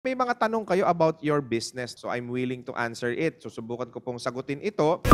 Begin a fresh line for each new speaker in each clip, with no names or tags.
May mga tanong kayo about your business, so I'm willing to answer it. Susubukan ko pong sagutin ito.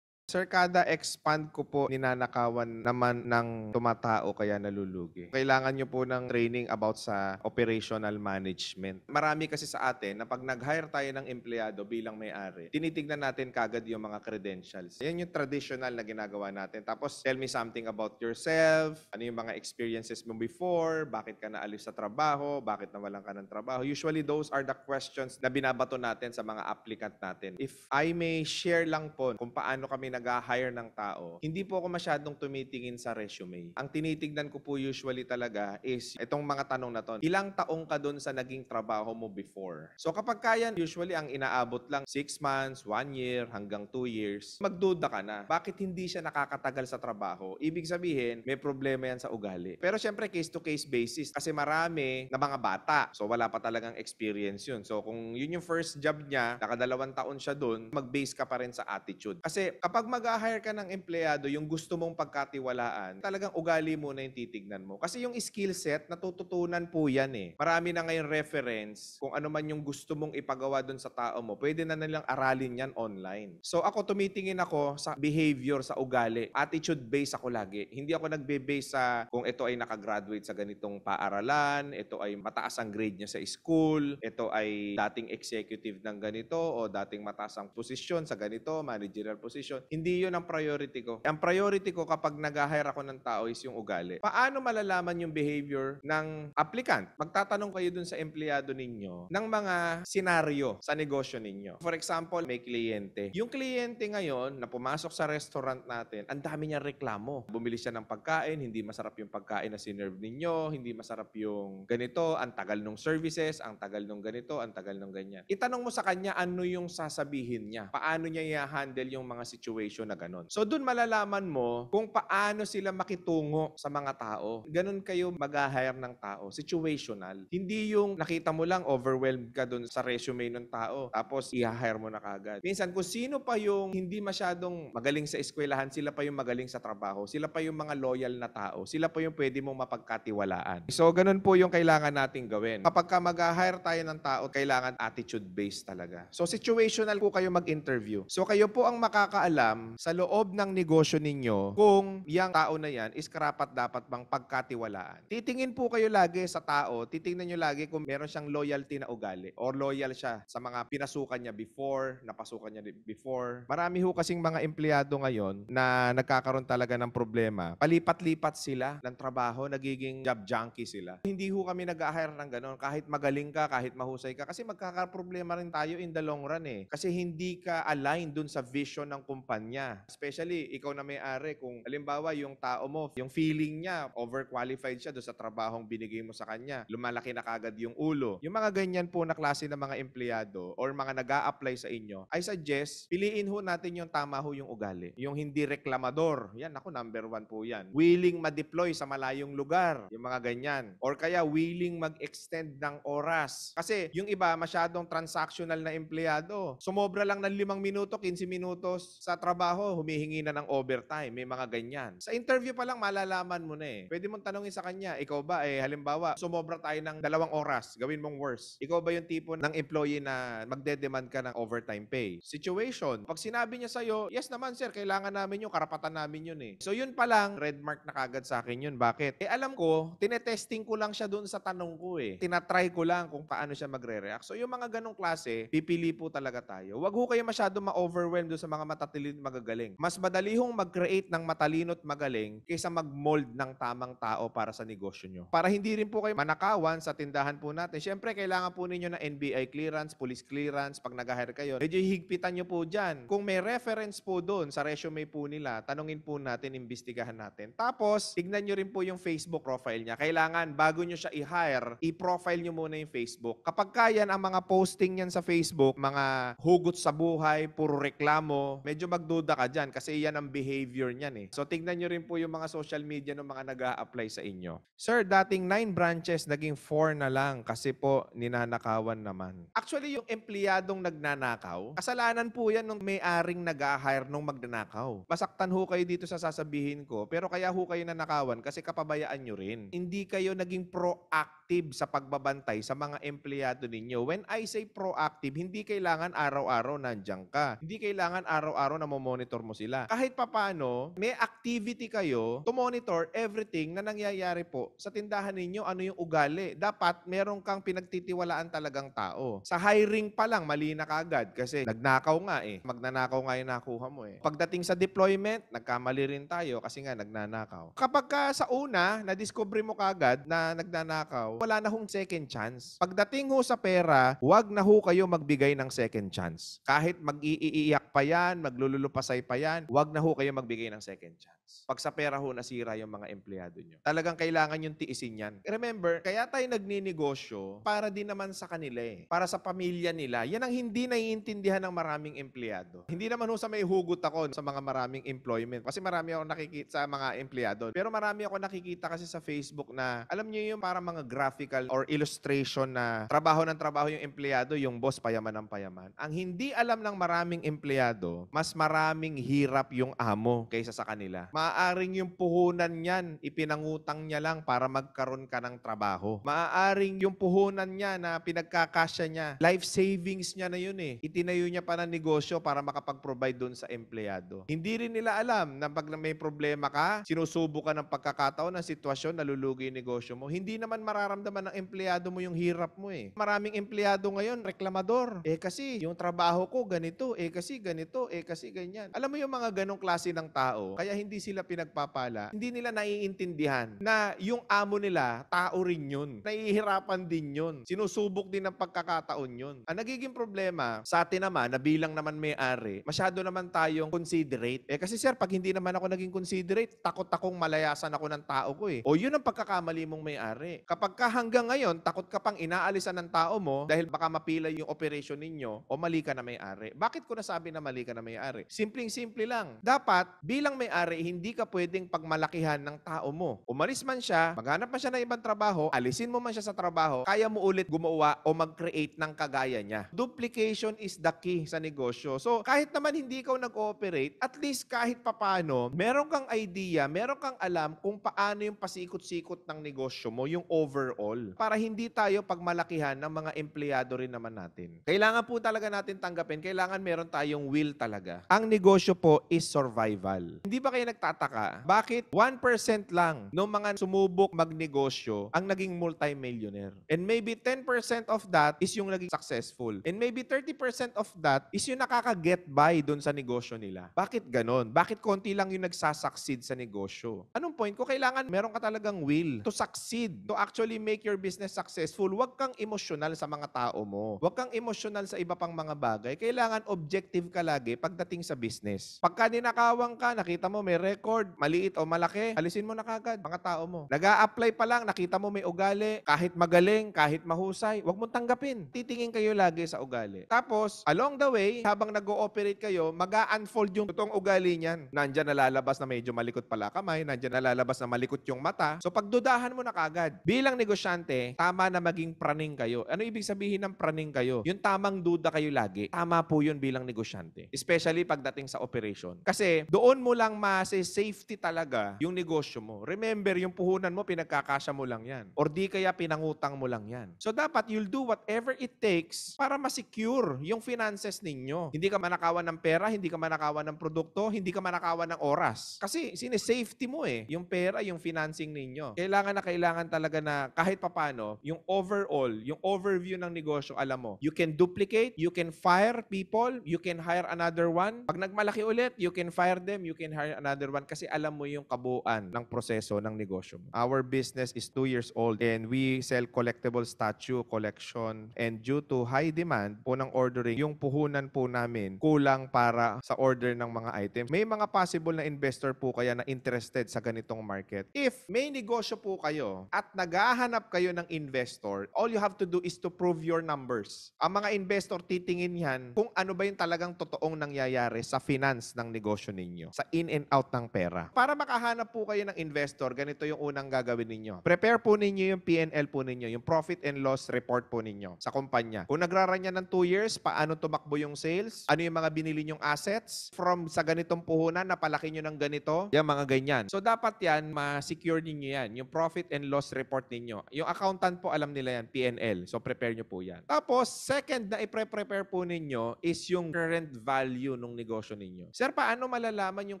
Sir, kada expand ko po, ninanakawan naman ng tumatao kaya nalulugi. Kailangan nyo po ng training about sa operational management. Marami kasi sa atin na pag nag-hire tayo ng empleyado bilang may-ari, tinitignan natin kagad yung mga credentials. Yan yung traditional na ginagawa natin. Tapos, tell me something about yourself, ano yung mga experiences mo before, bakit ka naalis sa trabaho, bakit nawalan ka ng trabaho. Usually, those are the questions na binabato natin sa mga applicant natin. If I may share lang po kung paano kami nag-hire ng tao, hindi po ako masyadong tumitingin sa resume. Ang tinitignan ko po usually talaga is itong mga tanong na to. Ilang taong ka doon sa naging trabaho mo before? So kapag kaya, usually ang inaabot lang 6 months, 1 year, hanggang 2 years, magduda ka na. Bakit hindi siya nakakatagal sa trabaho? Ibig sabihin, may problema yan sa ugali. Pero syempre, case-to-case basis. Kasi marami na mga bata. So wala pa talagang experience yun. So kung yun yung first job niya, nakadalawang taon siya doon, mag-base ka pa rin sa attitude. Kasi kapag mag-hire ka ng empleyado, yung gusto mong pagkatiwalaan, talagang ugali muna yung titignan mo. Kasi yung skill set, natututunan po yan eh. Marami na ngayon reference kung ano man yung gusto mong ipagawa doon sa tao mo. Pwede na nilang aralin yan online. So ako, tumitingin ako sa behavior, sa ugali. Attitude-based ako lagi. Hindi ako nagbe-base sa kung ito ay nakagraduate sa ganitong paaralan, ito ay mataas ang grade niya sa school, ito ay dating executive ng ganito o dating mataas ang posisyon sa ganito, managerial position. Hindi yun ang priority ko. Ang priority ko kapag nag-hire ako ng tao is yung ugali. Paano malalaman yung behavior ng applicant? Magtatanong kayo dun sa empleyado ninyo ng mga senaryo sa negosyo ninyo. For example, may kliyente. Yung kliyente ngayon na pumasok sa restaurant natin, ang dami niyang reklamo. Bumili siya ng pagkain, hindi masarap yung pagkain na sinerve ninyo, hindi masarap yung ganito, ang tagal ng services, ang tagal ng ganito, ang tagal ng ganyan. Itanong mo sa kanya ano yung sasabihin niya. Paano niya i-handle yung mga situation na ganon. So dun malalaman mo kung paano sila makitungo sa mga tao. Ganon kayo mag-hire ng tao. Situational. Hindi yung nakita mo lang overwhelmed ka dun sa resume ng tao tapos i-hire mo na kagad. Minsan kung sino pa yung hindi masyadong magaling sa eskwelahan, sila pa yung magaling sa trabaho. Sila pa yung mga loyal na tao. Sila pa yung pwede mong mapagkatiwalaan. So ganon po yung kailangan nating gawin. Kapag ka mag-hire tayo ng tao, kailangan attitude-based talaga. So situational po kayo mag-interview. So kayo po ang makakaalam sa loob ng negosyo ninyo kung yung tao na yan is karapat-dapat bang pagkatiwalaan. Titingin po kayo lagi sa tao, titingnan nyo lagi kung meron siyang loyalty na ugali or loyal siya sa mga pinasukan niya before, napasukan niya before. Marami ho kasing mga empleyado ngayon na nagkakaroon talaga ng problema. Palipat-lipat sila ng trabaho, nagiging job junkie sila. Hindi ho kami nag-hire ng ganon. Kahit magaling ka, kahit mahusay ka, kasi magkakaproblema rin tayo in the long run eh. Kasi hindi ka aligned dun sa vision ng kumpanya. Especially, ikaw na may-ari, kung halimbawa yung tao mo, yung feeling niya, overqualified siya doon sa trabahong binigay mo sa kanya, lumalaki na kagad yung ulo. Yung mga ganyan po na klase ng mga empleyado or mga nag-a-apply sa inyo, I suggest, piliin ho natin yung tama ho yung ugali. Yung hindi reklamador. Yan, ako number 1 po yan. Willing ma-deploy sa malayong lugar. Yung mga ganyan. Or kaya willing mag-extend ng oras. Kasi yung iba, masyadong transactional na empleyado. Sumobra lang ng 5 minuto, 15 minutos sa trabaho, humihingi na ng overtime. May mga ganyan. Sa interview pa lang, malalaman mo na eh. Pwede mong tanongin sa kanya, ikaw ba halimbawa, sumobra tayo ng 2 oras, gawin mong worse. Ikaw ba yung tipo ng employee na magde-demand ka ng overtime pay? Situation. Pag sinabi niya sa'yo, yes naman sir, kailangan namin yun, karapatan namin yun eh. So yun pa lang, red mark na kagad sa akin yun. Bakit? Alam ko, tinetesting ko lang siya doon sa tanong ko eh. Tinatry ko lang kung paano siya magre-react. So yung mga ganong klase, pipili po talaga tayo. Wag ho kayo masyado ma-overwhelm doon sa mga matatalino at magagaling. Mas madali hong mag-create ng matalino at magaling kaysa mag-mold ng tamang tao para sa negosyo nyo. Para hindi rin po kayo manakawan sa tindahan po natin. Siyempre, kailangan po ninyo ng NBI clearance, police clearance, pag nag-hire kayo. Medyo higpitan nyo po dyan. Kung may reference po doon sa resume po nila, tanungin po natin, imbestigahan natin. Tapos, tignan nyo rin po yung Facebook profile niya. Kailangan, bago nyo siya i-hire, i-profile nyo muna yung Facebook. Kapag kaya ang mga posting niyan sa Facebook, mga hugot sa buhay, puro reklamo, medyo magduda magduda ka dyan kasi yan ang behavior niyan eh. So tignan nyo rin po yung mga social media ng mga nag-a-apply sa inyo. Sir, dating 9 branches, naging 4 na lang kasi po ninanakawan naman. Actually, yung empleyadong nagnanakaw, kasalanan po yan ng may-aring nag-a-hire nung magnanakaw. Masaktan ho kayo dito sa sasabihin ko, pero kaya ho kayo nanakawan kasi kapabayaan nyo rin. Hindi kayo naging proactive sa pagbabantay sa mga empleyado ninyo. When I say proactive, hindi kailangan araw-araw nandiyan ka. Hindi kailangan araw-araw na monitor mo sila. Kahit papano, may activity kayo to monitor everything na nangyayari po sa tindahan ninyo, ano yung ugali. Dapat meron kang pinagtitiwalaan talagang tao. Sa hiring pa lang, mali na kaagad kasi nagnakaw nga eh. Magnanakaw nga yung nakuha mo eh. Pagdating sa deployment, nagkamali rin tayo kasi nga nagnanakaw. Kapag ka sa una, na-discover mo kaagad na nagnanakaw, wala na hong second chance. Pagdating ho sa pera, wag na ho kayo magbigay ng second chance. Kahit mag-iiyak pa yan, maglululupasay pa yan, wag na ho kayo magbigay ng second chance. Pag sa pera ho nasira yung mga empleyado nyo. Talagang kailangan yung tiisin yan. Remember, kaya tayo nagninegosyo para din naman sa kanila eh. Para sa pamilya nila. Yan ang hindi naiintindihan ng maraming empleyado. Hindi naman ho sa may hugot ako sa mga maraming employment. Kasi marami ako nakikita sa mga empleyado. Pero marami ako nakikita kasi sa Facebook na, alam niyo yung para mga graphical or illustration na trabaho ng trabaho yung empleyado, yung boss payaman ng payaman. Ang hindi alam ng maraming empleyado, mas maraming hirap yung amo kaysa sa kanila. Maaaring yung puhunan niyan, ipinangutang niya lang para magkaroon ka ng trabaho. Maaaring yung puhunan niya na pinagkakasya niya, life savings niya na yun eh. Itinayo niya pa ng negosyo para makapag-provide doon sa empleyado. Hindi rin nila alam na pag may problema ka, sinusubo ka ng pagkakataon ng sitwasyon, nalulugi yung negosyo mo. Hindi naman mararamdaman ng empleyado mo yung hirap mo eh. Maraming empleyado ngayon, reklamador. Kasi yung trabaho ko ganito, kasi ganito, kasi ganyan. Alam mo yung mga ganong klase ng tao, kaya hindi sila pinagpapala, hindi nila naiintindihan na yung amo nila, tao rin yun. Nahihirapan din yun. Sinusubok din ng pagkakataon yun. Ang nagiging problema, sa atin naman, na bilang naman may-ari, masyado naman tayong considerate. Kasi sir, pag hindi naman ako naging considerate, takot akong malayasan ako ng tao ko eh. O yun ang pagkakamali mong may-ari. Kapag ka hanggang ngayon, takot ka pang inaalisan ng tao mo dahil baka mapila yung operation ninyo o mali ka na may-ari. Bakit ko nasabi na mali ka na may-ari? Simpleng-simple lang. Dapat, bilang may-ari, hindi ka pwedeng pagmalakihan ng tao mo. Umalis man siya, maghanap man siya ng ibang trabaho, alisin mo man siya sa trabaho, kaya mo ulit gumawa o mag-create ng kagaya niya. Duplication is the key sa negosyo. So, kahit naman hindi ikaw nag-ooperate, at least kahit papano, meron kang idea, meron kang alam kung paano yung pasikot-sikot ng negosyo mo, yung overall. Para hindi tayo pagmalakihan ng mga empleyado rin naman natin. Kailangan po talaga natin tanggapin, kailangan meron tayong will talaga. Ang negosyo po is survival. Hindi ba kayo nagtataka? Bakit 1% lang ng mga sumubok magnegosyo ang naging multi-millionaire? And maybe 10% of that is yung naging successful. And maybe 30% of that is yung nakaka-get by doon sa negosyo nila. Bakit ganon? Bakit konti lang yung nagsasucceed sa negosyo? Anong point ko? Kailangan meron ka talagang will to succeed, to actually make your business successful. Huwag kang emosyonal sa mga tao mo. Huwag kang emosyonal sa iba pang mga bagay. Kailangan objective ka lagi pagdating sa business. Pagka ninakawang ka, nakita mo may record, maliit o malaki, alisin mo na kagad mga tao mo. Nag-a-apply pa lang, nakita mo may ugali, kahit magaling, kahit mahusay, huwag mong tanggapin. Titingin kayo lagi sa ugali. Tapos, along the way, habang nag-ooperate kayo, mag-a-unfold yung totoong ugali niyan. Nandyan nalalabas na medyo malikot pala kamay, nandyan nalalabas na malikot yung mata. So, pagdudahan mo na kagad. Bilang negosyante, tama na maging praning kayo. Ano ibig sabihin ng praning kayo? Yung tamang duda kayo lagi. Tama po yun bilang negosyante. Especially pagdating sa operation. Kasi, doon mo lang safety talaga yung negosyo mo. Remember, yung puhunan mo, pinagkakasya mo lang yan. Or di kaya pinangutang mo lang yan. So, dapat you'll do whatever it takes para ma-secure yung finances ninyo. Hindi ka manakawan ng pera, hindi ka manakawan ng produkto, hindi ka manakawan ng oras. Kasi, safety mo eh. Yung pera, yung financing ninyo. Kailangan talaga na kahit papano, yung overall, yung overview ng negosyo, alam mo, you can duplicate, you can fire people, you can hire another one. Pag nagmalaki ulit, you can fire them, you can hire another one kasi alam mo yung kabuuan ng proseso ng negosyo mo. Our business is 2 years old and we sell collectible statue collection, and due to high demand po ng ordering, yung puhunan po namin kulang para sa order ng mga items. May mga possible na investor po kaya na interested sa ganitong market. If may negosyo po kayo at naghahanap kayo ng investor, all you have to do is to prove your numbers. Ang mga investor titingin yan kung ano ba yung talagang totoong nangyayari sa finance ng negosyo ninyo, sa in and out ng pera. Para makahanap po kayo ng investor, ganito yung unang gagawin ninyo. Prepare po ninyo yung P&L po ninyo, yung profit and loss report po ninyo sa kumpanya. Kung nagrarun yan ng 2 years, paano tumakbo yung sales? Ano yung mga binili nyong assets? From sa ganitong puhunan, napalaki nyo ng ganito? Yung mga ganyan. So dapat yan, ma-secure ninyo yan. Yung profit and loss report ninyo. Yung accountant po, alam nila yan, P&L. So prepare nyo po yan. Tapos, second na i-prepare po ninyo is yung current value ng negosyo ninyo. Sir, paano malalaman yung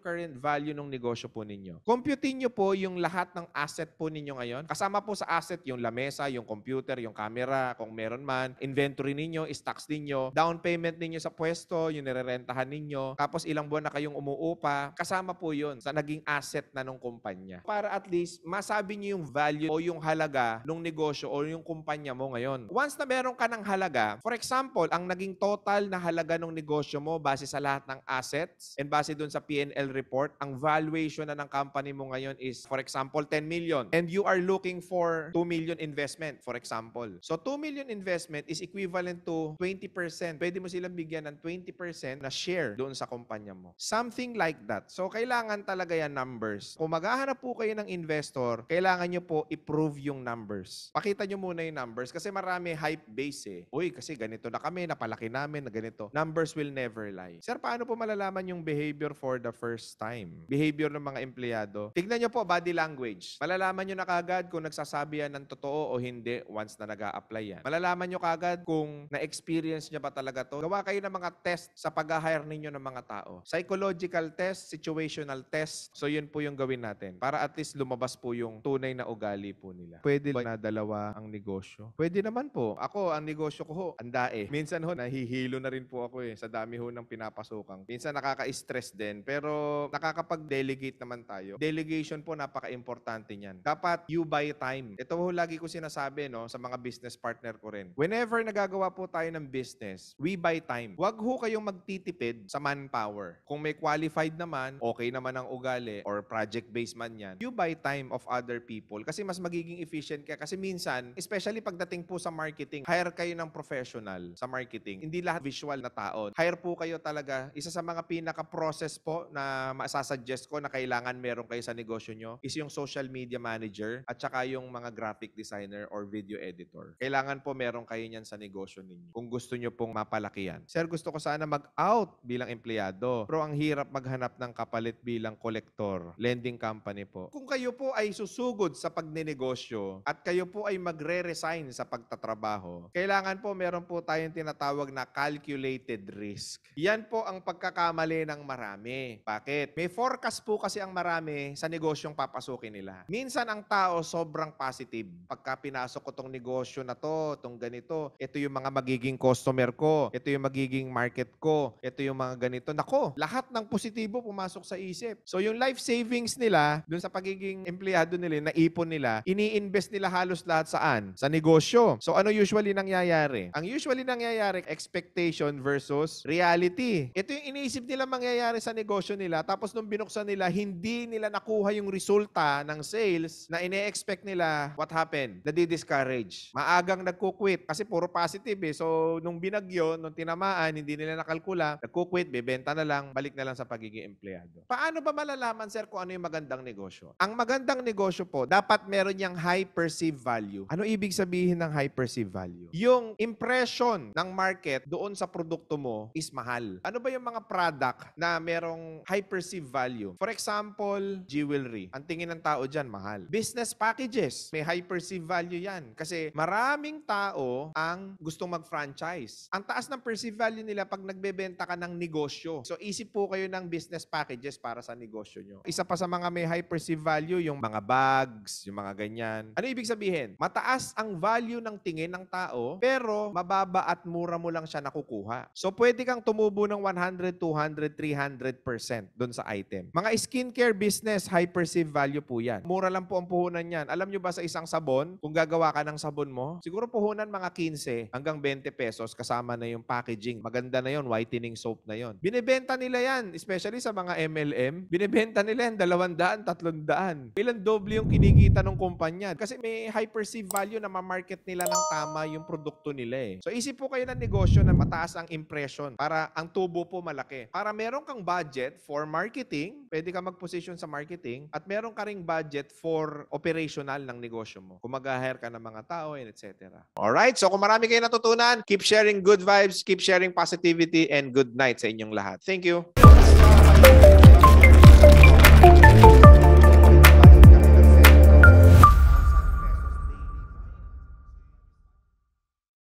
current value ng negosyo po ninyo? Computin nyo po yung lahat ng asset po ninyo ngayon. Kasama po sa asset yung lamesa, yung computer, yung camera, kung meron man, inventory ninyo, stocks ninyo, down payment ninyo sa pwesto, yung nirerentahan ninyo, tapos ilang buwan na kayong umuupa, kasama po yun sa naging asset na ng kumpanya. Para at least masabi nyo yung value o yung halaga ng negosyo o yung kumpanya mo ngayon. Once na meron ka ng halaga, for example, ang naging total na halaga ng negosyo mo base sa lahat ng assets and base dun sa P&L report, ang valuation na ng company mo ngayon is, for example, 10 million. And you are looking for 2 million investment, for example. So, 2 million investment is equivalent to 20%. Pwede mo silang bigyan ng 20% na share doon sa kumpanya mo. Something like that. So, kailangan talaga yan numbers. Kung maghahanap po kayo ng investor, kailangan nyo po i-prove yung numbers. Pakita nyo muna yung numbers kasi marami hype base eh. Uy, kasi ganito na kami, napalaki namin na ganito. Numbers will never lie. Sir, paano po malalaman yung behavior for the first time? Behavior ng mga empleyado. Tignan nyo po, body language. Malalaman nyo na kagad kung nagsasabi yan ng totoo o hindi once na nag-a-apply yan. Malalaman nyo kagad kung na-experience nyo ba talaga to. Gawa kayo ng mga test sa pag-hire ninyo ng mga tao. Psychological test, situational test. So yun po yung gawin natin. Para at least lumabas po yung tunay na ugali po nila. Pwede ba na dalawa ang negosyo? Pwede naman po. Ako, ang negosyo ko ho, andae. Minsan ho, nahihilo na rin po ako sa dami ho ng pinapasukang. Minsan nakaka-stress din. Pero nakakapag-delegate naman tayo. Delegation po, napaka-importante niyan. Dapat you buy time. Ito ho, lagi ko sinasabi sa mga business partner ko rin. Whenever nagagawa po tayo ng business, we buy time. Huwag ho kayong magtitipid sa manpower. Kung may qualified naman, okay naman ang ugali, or project-based man yan, you buy time of other people kasi mas magiging efficient ka. Kasi minsan, especially pagdating po sa marketing, hire kayo ng professional sa marketing. Hindi lahat visual na tao. Hire po kayo talaga. Isa sa mga pinaka-process po na masasuggest ko na kailangan meron kayo sa negosyo nyo is yung social media manager at saka yung mga graphic designer or video editor. Kailangan po meron kayo niyan sa negosyo ninyo kung gusto nyo pong mapalaki yan. Sir, gusto ko sana mag-out bilang empleyado. Pero ang hirap maghanap ng kapalit bilang kolektor. Lending company po. Kung kayo po ay susugod sa pagnenegosyo at kayo po ay magre-resign sa pagtatrabaho, kailangan po meron po tayong tinatawag na calculated risk. Yan po ang pagkakamali ng marami. Bakit? May forecast po kasi ang marami sa negosyong papasukin nila. Minsan ang tao sobrang positive. Pagka pinasok ko tong negosyo na to, tong ganito, ito yung mga magiging customer ko, ito yung magiging market ko, ito yung mga ganito. Nako, lahat ng positibo pumasok sa isip. So yung life savings nila, dun sa pagiging empleyado nila, naipon nila, ini-invest nila halos lahat saan? Sa negosyo. So ano usually nangyayari? Ang usually nangyayari, expectation versus reality. Ito yung iniisip nila mangyayari sa negosyo nila, tapos nung binuksan nila, hindi nila nakuha yung resulta ng sales na ine-expect nila. What happened? Nadi-discourage. Maagang nagko-quit kasi puro positive eh. So nung binagyo, nung tinamaan, hindi nila nakalkula, nagko-quit, bebenta na lang, balik na lang sa pagiging empleyado. Paano ba malalaman, sir, kung ano yung magandang negosyo? Ang magandang negosyo po, dapat meron niyang high perceived value. Ano ibig sabihin ng high perceived value? Yung impression ng market doon sa produkto mo is mahal. Ano ba yung mga product na merong high perceived value? For example, jewelry. Ang tingin ng tao dyan, mahal. Business packages, may high perceived value yan. Kasi maraming tao ang gustong mag-franchise. Ang taas ng perceived value nila pag nagbebenta ka ng negosyo. So, isip po kayo ng business packages para sa negosyo nyo. Isa pa sa mga may high perceived value, yung mga bags, yung mga ganyan. Ano ibig sabihin? Mataas ang value ng tingin ng tao, pero mababa at mura mo lang siya nakukuha. So, pwede kang tumubo ng 100, 200, 300% doon sa item. Mga skincare business, high perceived value po yan. Mura lang po ang puhunan yan. Alam nyo ba sa isang sabon, kung gagawa ka ng sabon mo, siguro puhunan mga 15 hanggang 20 pesos kasama na yung packaging. Maganda na yon, whitening soap na yon. Binibenta nila yan, especially sa mga MLM. Binibenta nila yan, 200, 300. Ilang doble yung kinikita ng kumpanya. Kasi may high perceived value na ma-market nila ng tama yung produkto nila eh. So isip po kayo ng negosyo na mataas ang impression para ang tubo po malaki. Para meron kang budget for marketing, pwede ka mag-position sa marketing, at meron ka ring budget for operational ng negosyo mo. Kung mag-hire ka ng mga tao, and etc. Alright, so kung marami kayo natutunan, keep sharing good vibes, keep sharing positivity, and good night sa inyong lahat. Thank you.